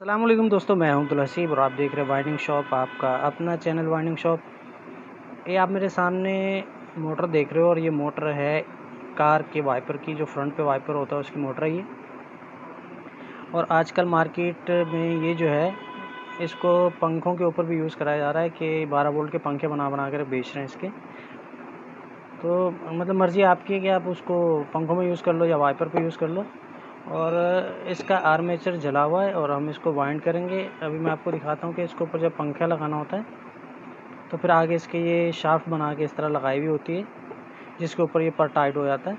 अस्सलाम वालेकुम दोस्तों, मैं हूं अब्दुल हसीब और आप देख रहे हैं वाइंडिंग शॉप, आपका अपना चैनल वाइंडिंग शॉप। ये आप मेरे सामने मोटर देख रहे हो और ये मोटर है कार के वाइपर की, जो फ्रंट पे वाइपर होता है उसकी मोटर है ये। और आजकल मार्केट में ये जो है इसको पंखों के ऊपर भी यूज़ कराया जा रहा है कि 12 वोल्ट के पंखे बना बना कर बेच रहे हैं इसके। तो मतलब मर्ज़ी आपकी है कि आप उसको पंखों में यूज़ कर लो या वाइपर पे यूज़ कर लो। और इसका आर्मेचर जला हुआ है और हम इसको वाइंड करेंगे। अभी मैं आपको दिखाता हूँ कि इसके ऊपर जब पंखा लगाना होता है तो फिर आगे इसके ये शाफ्ट बना के इस तरह लगाई हुई होती है, जिसके ऊपर ये पर टाइट हो जाता है।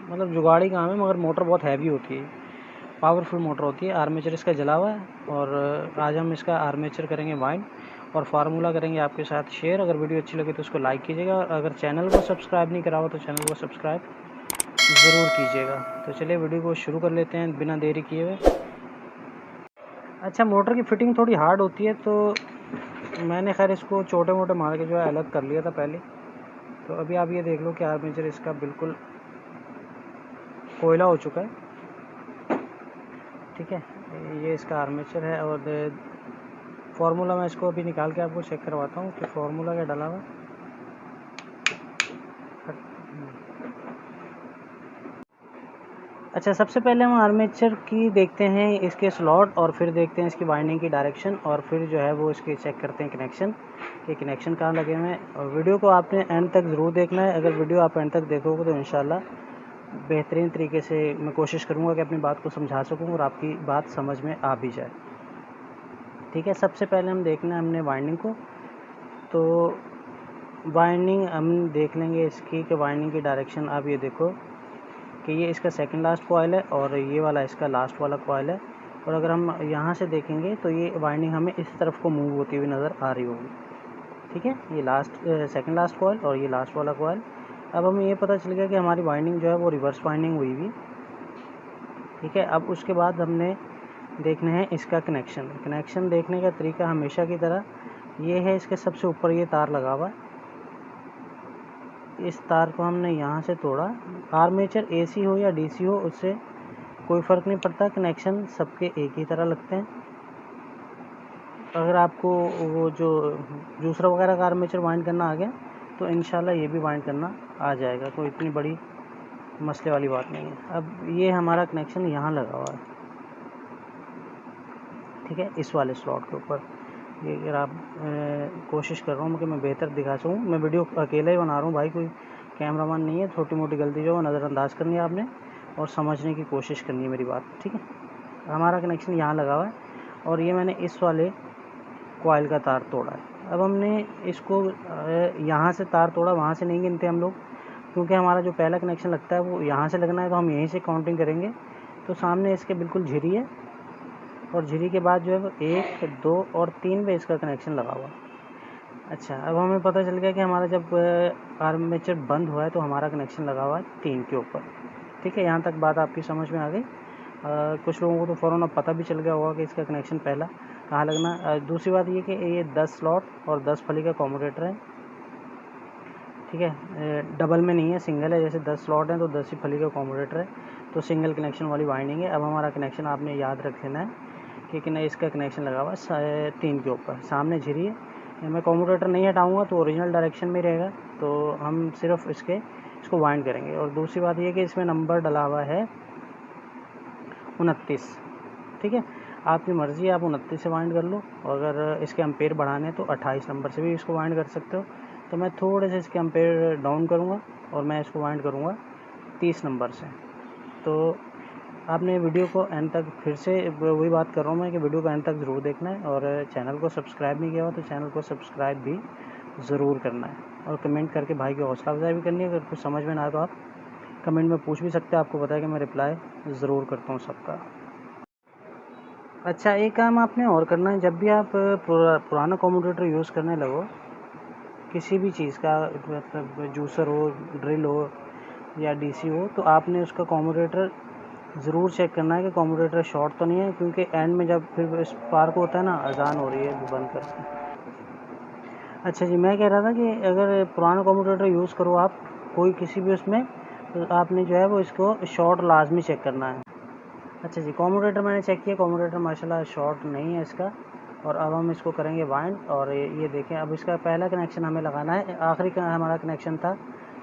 मतलब जुगाड़ी काम है, मगर मोटर बहुत हैवी होती है, पावरफुल मोटर होती है। आर्मेचर इसका जला हुआ है और आज हम इसका आर्मेचर करेंगे वाइंड और फार्मूला करेंगे आपके साथ शेयर। अगर वीडियो अच्छी लगे तो उसको लाइक कीजिएगा और अगर चैनल को सब्सक्राइब नहीं करा हो तो चैनल को सब्सक्राइब ज़रूर कीजिएगा। तो चलिए वीडियो को शुरू कर लेते हैं बिना देरी किए हुए। अच्छा, मोटर की फिटिंग थोड़ी हार्ड होती है, तो मैंने खैर इसको छोटे मोटे मार के जो है अलग कर लिया था पहले। तो अभी आप ये देख लो कि आर्मेचर इसका बिल्कुल कोयला हो चुका है। ठीक है, ये इसका आर्मेचर है और फार्मूला मैं इसको अभी निकाल के आपको चेक करवाता हूँ कि फार्मूला क्या डाला हुआ। अच्छा, सबसे पहले हम आर्मेचर की देखते हैं इसके स्लॉट और फिर देखते हैं इसकी वाइंडिंग की डायरेक्शन और फिर जो है वो इसके चेक करते हैं कनेक्शन कि कनेक्शन कहाँ लगे हुए हैं। और वीडियो को आपने एंड तक ज़रूर देखना है। अगर वीडियो आप एंड तक देखोगे तो इंशाल्लाह बेहतरीन तरीके से मैं कोशिश करूँगा कि अपनी बात को समझा सकूँ और आपकी बात समझ में आ भी जाए। ठीक है, सबसे पहले हम देखना है हमने वाइंडिंग को। तो वाइंडिंग हम देख लेंगे इसकी कि वाइंडिंग की डायरेक्शन आप ये देखो कि ये इसका सेकंड लास्ट कॉइल है और ये वाला इसका लास्ट वाला कॉइल है। और अगर हम यहाँ से देखेंगे तो ये वाइंडिंग हमें इस तरफ को मूव होती हुई नज़र आ रही होगी। ठीक है, ये सेकंड लास्ट कॉइल और ये लास्ट वाला कॉइल। अब हमें ये पता चल गया कि हमारी वाइंडिंग जो है वो रिवर्स वाइंडिंग हुई हुई। ठीक है, अब उसके बाद हमने देखना है इसका कनेक्शन देखने का तरीका हमेशा की तरह ये है। इसके सबसे ऊपर ये तार लगा हुआ है, इस तार को हमने यहाँ से तोड़ा। आर्मेचर एसी हो या डीसी हो उससे कोई फ़र्क नहीं पड़ता, कनेक्शन सबके एक ही तरह लगते हैं। अगर आपको वो जो दूसरा वगैरह का आर्मेचर वाइंड करना आ गया तो इंशाल्लाह ये भी वाइंड करना आ जाएगा, कोई इतनी बड़ी मसले वाली बात नहीं है। अब ये हमारा कनेक्शन यहाँ लगा हुआ है, ठीक है, इस वाले स्लॉट के ऊपर। ये अगर आप कोशिश कर रहा हूँ कि मैं बेहतर दिखा सकूँ, मैं वीडियो अकेला ही बना रहा हूँ भाई, कोई कैमरामैन नहीं है। छोटी मोटी गलती जो है नज़रअंदाज करनी है आपने और समझने की कोशिश करनी है मेरी बात। ठीक है, हमारा कनेक्शन यहाँ लगा हुआ है और ये मैंने इस वाले कॉइल का तार तोड़ा है। अब हमने इसको यहाँ से तार तोड़ा, वहाँ से नहीं गिनते हम लोग, क्योंकि हमारा जो पहला कनेक्शन लगता है वो यहाँ से लगना है, तो हम यहीं से काउंटिंग करेंगे। तो सामने इसके बिल्कुल झिरी है और झिरी के बाद जो है वो 1, 2 और 3 पे इसका कनेक्शन लगा हुआ। अच्छा, अब हमें पता चल गया कि हमारा जब आर्मेचर बंद हुआ है तो हमारा कनेक्शन लगा हुआ है 3 के ऊपर। ठीक है, यहाँ तक बात आपकी समझ में आ गई। कुछ लोगों को तो फ़ौरन अब पता भी चल गया होगा कि इसका कनेक्शन पहला कहाँ लगना। दूसरी बात ये कि ये 10 स्लॉट और 10 फली का कॉमोडेटर है। ठीक है, डबल में नहीं है, सिंगल है। जैसे 10 स्लॉट हैं तो 10 ही फली का कॉमोडेटर है, तो सिंगल कनेक्शन वाली वाइंडिंग है। अब हमारा कनेक्शन आपने याद रख लेना है कि नहीं, इसका कनेक्शन लगा हुआ है 3 के ऊपर, सामने झिरी है। मैं कॉमोडेटर नहीं हटाऊंगा तो ओरिजिनल डायरेक्शन में रहेगा, तो हम सिर्फ इसको वाइंड करेंगे। और दूसरी बात ये कि इसमें नंबर डला हुआ है 29। ठीक है, आपकी मर्ज़ी, आप 29 से वाइंड कर लो और अगर इसके एम्पेयर बढ़ाने हैं तो 28 नंबर से भी इसको वाइंड कर सकते हो। तो मैं थोड़े से इसके एम्पेयर डाउन करूँगा और मैं इसको वाइंड करूँगा 30 नंबर से। तो आपने वीडियो को एंड तक, फिर से वही बात कर रहा हूँ मैं कि वीडियो को एंड तक ज़रूर देखना है और चैनल को सब्सक्राइब नहीं किया हुआ तो चैनल को सब्सक्राइब भी ज़रूर करना है और कमेंट करके भाई की हौसला अफजाई भी करनी है। अगर कुछ समझ में ना आए तो आप कमेंट में पूछ भी सकते हैं, आपको पता है कि मैं रिप्लाई ज़रूर करता हूँ सबका। अच्छा, एक काम आपने और करना है, जब भी आप पुराना कॉम्यूटेटर यूज़ करने लगो किसी भी चीज़ का, मतलब जूसर हो, ड्रिल हो या डीसी हो, तो आपने उसका कॉम्यूटेटर ज़रूर चेक करना है कि कॉम्यूटेटर शॉर्ट तो नहीं है, क्योंकि एंड में जब फिर स्पार्क होता है ना, अजान हो रही है, बंद करते हैं। अच्छा जी, मैं कह रहा था कि अगर पुराना कॉम्यूटेटर यूज़ करो आप कोई किसी भी उसमें, तो आपने जो है वो इसको शॉर्ट लाजमी चेक करना है। अच्छा जी, कॉम्यूटेटर मैंने चेक किया, कॉम्यूटेटर माशाल्लाह शॉर्ट नहीं है इसका। और अब हम इसको करेंगे वाइंड। और ये देखें, अब इसका पहला कनेक्शन हमें लगाना है। आखिरी का हमारा कनेक्शन था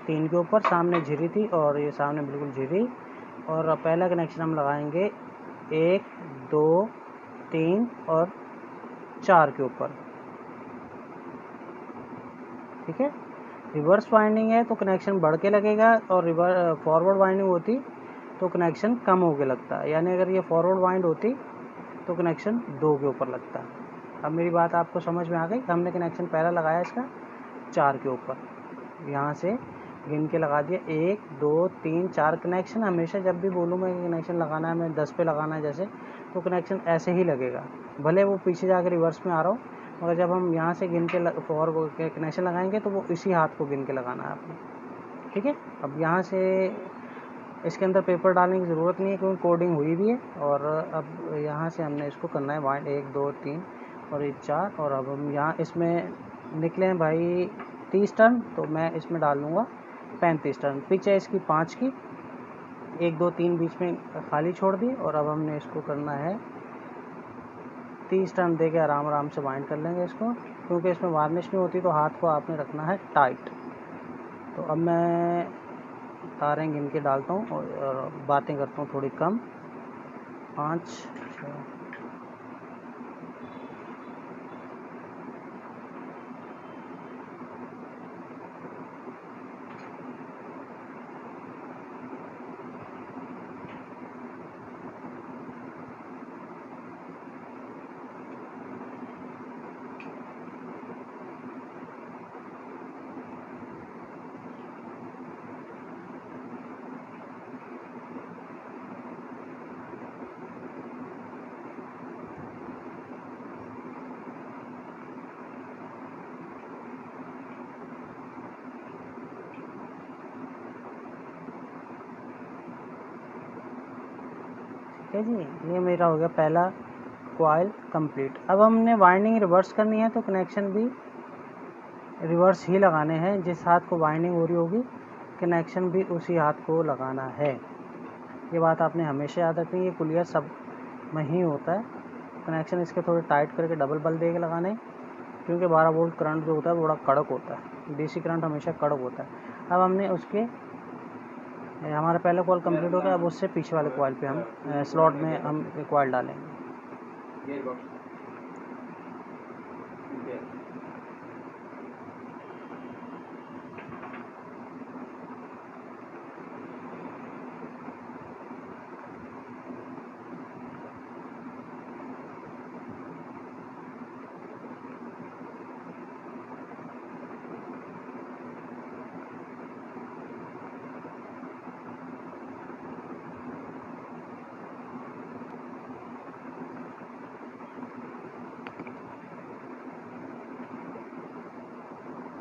3 के ऊपर, सामने झिरी थी और ये सामने बिल्कुल झिरी। और पहला कनेक्शन हम लगाएंगे 1 2 3 और 4 के ऊपर, ठीक है। रिवर्स वाइंडिंग है तो कनेक्शन बढ़ के लगेगा, और फॉरवर्ड वाइंडिंग होती तो कनेक्शन कम हो के लगता है। यानी अगर ये फॉरवर्ड वाइंड होती तो कनेक्शन 2 के ऊपर लगता। अब मेरी बात आपको समझ में आ गई। हमने कनेक्शन पहला लगाया इसका 4 के ऊपर, यहाँ से गिन के लगा दिया 1 2 3 4 कनेक्शन। हमेशा जब भी बोलूँ मैं कनेक्शन लगाना है, मैं 10 पे लगाना है जैसे, तो कनेक्शन ऐसे ही लगेगा, भले वो पीछे जाकर रिवर्स में आ रहा हो, मगर जब हम यहाँ से गिन के फॉरवर्ड के कनेक्शन लगाएंगे तो वो इसी हाथ को गिन के लगाना है आपने, ठीक है। अब यहाँ से इसके अंदर पेपर डालने की ज़रूरत नहीं है क्योंकि कोडिंग हुई भी है। और अब यहाँ से हमने इसको करना है वाइंड 1 2 3 और ये 4। और अब हम यहाँ इसमें निकले हैं भाई 30 टर्न, तो मैं इसमें डाल दूँगा 35 टर्न। पिच है इसकी 5 की, 1 2 3 बीच में खाली छोड़ दी। और अब हमने इसको करना है 30 टर्न दे के आराम आराम से वाइंड कर लेंगे इसको, क्योंकि इसमें वार्निश नहीं होती तो हाथ को आपने रखना है टाइट। तो अब मैं तारें गिन के डालता हूँ और बातें करता हूँ थोड़ी कम। 5 6 ठीक है जी, ये मेरा हो गया पहला कॉइल कंप्लीट। अब हमने वाइंडिंग रिवर्स करनी है तो कनेक्शन भी रिवर्स ही लगाने हैं। जिस हाथ को वाइंडिंग हो रही होगी कनेक्शन भी उसी हाथ को लगाना है। ये बात आपने हमेशा याद रखनी है, ये कुलियर सब में ही होता है। कनेक्शन इसके थोड़े टाइट करके डबल बल दे के लगाने, क्योंकि 12 वोल्ट करंट जो होता है वो बड़ा कड़क होता है, डीसी करंट हमेशा कड़क होता है। अब हमने उसके हमारा पहला कॉइल कंप्लीट हो गया। अब उससे पीछे वाले कॉइल पे हम स्लॉट में हम कॉइल डालेंगे।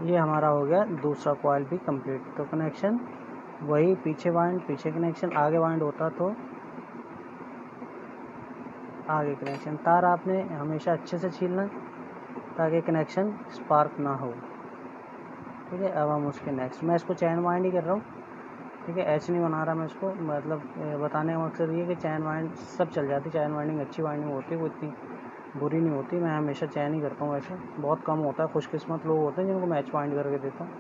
ये हमारा हो गया दूसरा कॉइल भी कंप्लीट। तो कनेक्शन वही, पीछे वाइंड पीछे कनेक्शन, आगे वाइंड होता तो आगे कनेक्शन। तार आपने हमेशा अच्छे से छीलना ताकि कनेक्शन स्पार्क ना हो, ठीक है। अब हम उसके नेक्स्ट, मैं इसको चैन वाइंड ही कर रहा हूँ, ठीक है। एच नहीं बना रहा मैं इसको, मतलब बताने का मकसद ये है कि चैन वाइंड सब चल जाती, चैन वाइंडिंग अच्छी वाइंडिंग होती है, वो इतनी बुरी नहीं होती। मैं हमेशा चैन ही करता हूँ, वैसे बहुत कम होता है, खुशकिस्मत लोग होते हैं जिनको मैं एच वाइंड करके देता हूँ।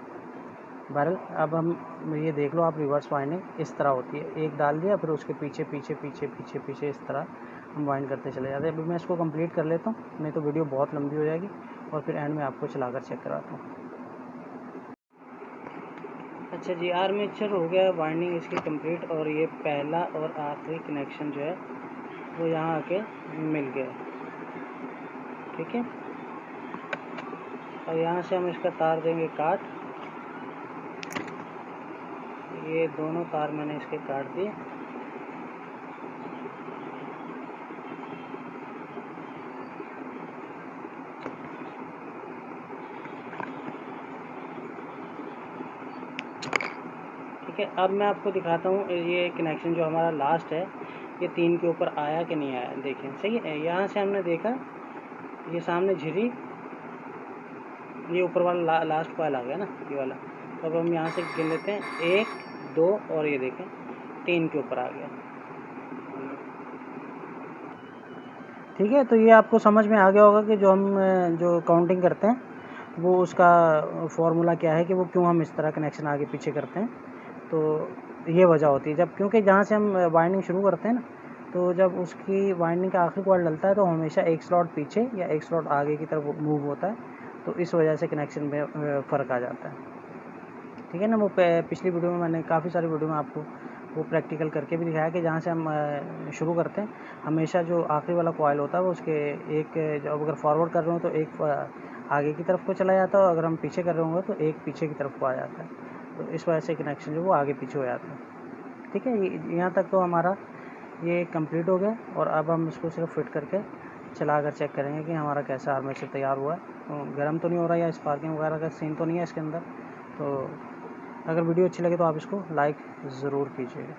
बहरहाल अब हम ये देख लो आप, रिवर्स वाइंडिंग इस तरह होती है, एक डाल दिया फिर उसके पीछे पीछे पीछे पीछे पीछे इस तरह हम वाइंड करते चले जाते हैं। अभी मैं इसको कंप्लीट कर लेता हूँ, नहीं तो वीडियो बहुत लंबी हो जाएगी और फिर एंड में आपको चलाकर चेक कराता हूँ। अच्छा जी, आर्मेचर हो गया वाइंडिंग इसकी कंप्लीट, और ये पहला और आखिरी कनेक्शन जो है वो यहाँ आके मिल गया, ठीक है। और यहाँ से हम इसका तार देंगे काट, ये दोनों तार मैंने इसके काट दिए। ठीक है, अब मैं आपको दिखाता हूँ ये कनेक्शन जो हमारा लास्ट है ये 3 के ऊपर आया कि नहीं आया। देखें, सही है। यहाँ से हमने देखा ये सामने झिरी, ये ऊपर वाला लास्ट कॉइल आ गया ना, ये वाला। तो अब हम यहाँ से गिन लेते हैं 1 2 और ये देखें 3 के ऊपर आ गया। ठीक है, तो ये आपको समझ में आ गया होगा कि जो हम जो काउंटिंग करते हैं वो उसका फॉर्मूला क्या है, कि वो क्यों हम इस तरह कनेक्शन आगे पीछे करते हैं। तो ये वजह होती है, जब क्योंकि जहाँ से हम वाइंडिंग शुरू करते हैं ना, तो जब उसकी वाइंडिंग का आखिरी कॉइल डलता है तो हमेशा एक स्लॉट पीछे या एक स्लॉट आगे की तरफ मूव होता है, तो इस वजह से कनेक्शन में फ़र्क आ जाता है। ठीक है ना। वो पिछली वीडियो में मैंने काफ़ी सारी वीडियो में आपको वो प्रैक्टिकल करके भी दिखाया कि जहाँ से हम शुरू करते हैं हमेशा जो आखिरी वाला कॉइल होता है वो उसके एक, जब अगर फॉरवर्ड कर रहे हो तो एक आगे की तरफ को चला जाता है, और अगर हम पीछे कर रहे होंगे तो एक पीछे की तरफ को आ जाता है। तो इस वजह से कनेक्शन जो वो आगे पीछे हो जाता है। ठीक है, यहाँ तक तो हमारा ये कंप्लीट हो गया, और अब हम इसको सिर्फ फिट करके चला कर चेक करेंगे कि हमारा कैसा आर्मेचर तैयार हुआ है, तो गर्म तो नहीं हो रहा है या स्पार्किंग वगैरह का सीन तो नहीं है इसके अंदर। तो अगर वीडियो अच्छी लगे तो आप इसको लाइक ज़रूर कीजिएगा।